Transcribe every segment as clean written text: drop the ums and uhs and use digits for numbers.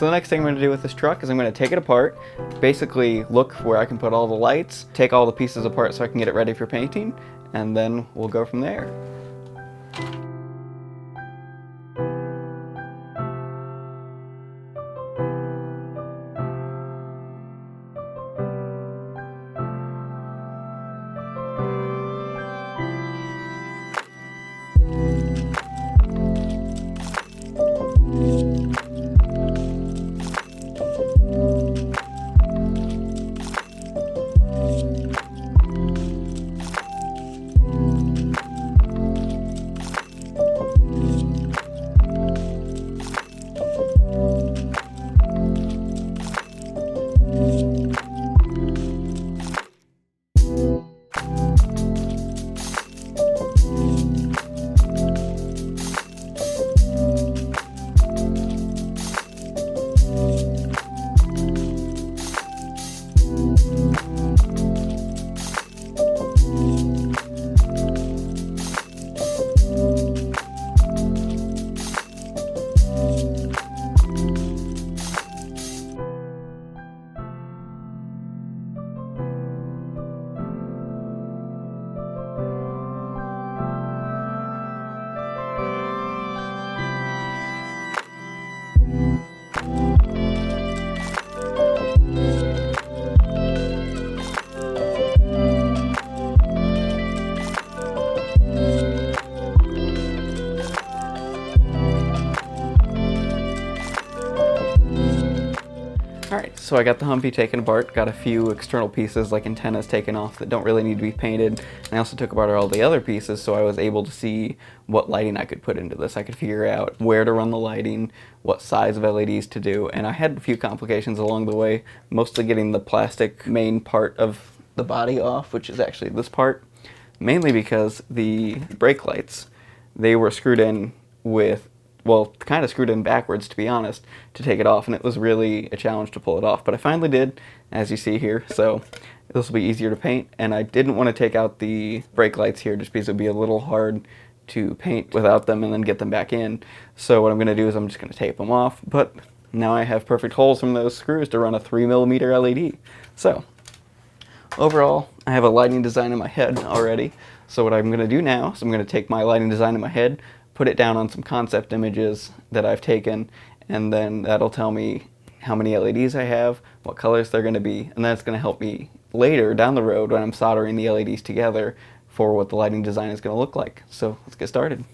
So the next thing I'm going to do with this truck is I'm going to take it apart, basically look where I can put all the lights, take all the pieces apart so I can get it ready for painting, and then we'll go from there. Alright, so I got the Humvee taken apart, got a few external pieces like antennas taken off that don't really need to be painted, and I also took apart all the other pieces so I was able to see what lighting I could put into this. I could figure out where to run the lighting, what size of LEDs to do, and I had a few complications along the way, mostly getting the plastic main part of the body off, which is actually this part, mainly because the brake lights, they were screwed in with, well, kind of screwed in backwards, to be honest, to take it off, and it was really a challenge to pull it off, but I finally did, as you see here, so this will be easier to paint, and I didn't want to take out the brake lights here just because it would be a little hard to paint without them and then get them back in, so what I'm going to do is I'm just going to tape them off, but now I have perfect holes from those screws to run a 3mm LED. So, overall, I have a lighting design in my head already, so what I'm going to do now is I'm going to take my lighting design in my head, put it down on some concept images that I've taken, and then that'll tell me how many LEDs I have, what colors they're going to be, and that's going to help me later down the road when I'm soldering the LEDs together for what the lighting design is going to look like. So let's get started.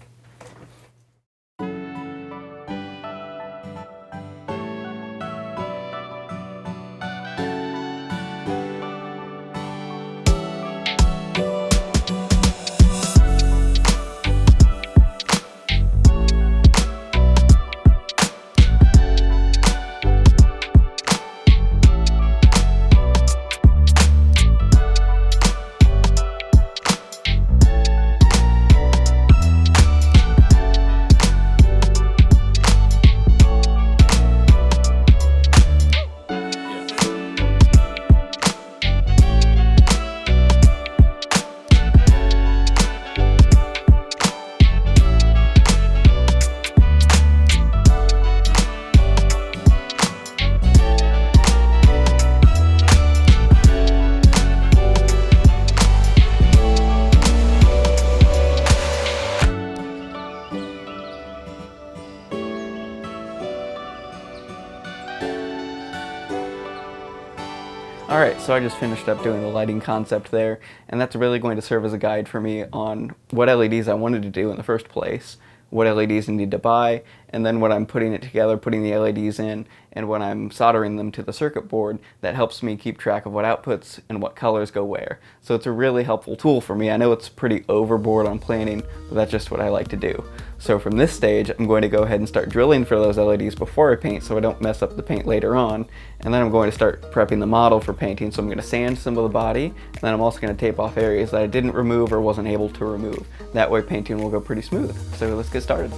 Alright, so I just finished up doing the lighting concept there, and that's really going to serve as a guide for me on what LEDs I wanted to do in the first place, what LEDs I need to buy, and then when I'm putting it together, putting the LEDs in, and when I'm soldering them to the circuit board, that helps me keep track of what outputs and what colors go where. So it's a really helpful tool for me. I know it's pretty overboard on planning, but that's just what I like to do. So from this stage, I'm going to go ahead and start drilling for those LEDs before I paint so I don't mess up the paint later on. And then I'm going to start prepping the model for painting. So I'm going to sand some of the body, and then I'm also going to tape off areas that I didn't remove or wasn't able to remove. That way painting will go pretty smooth. So let's get started.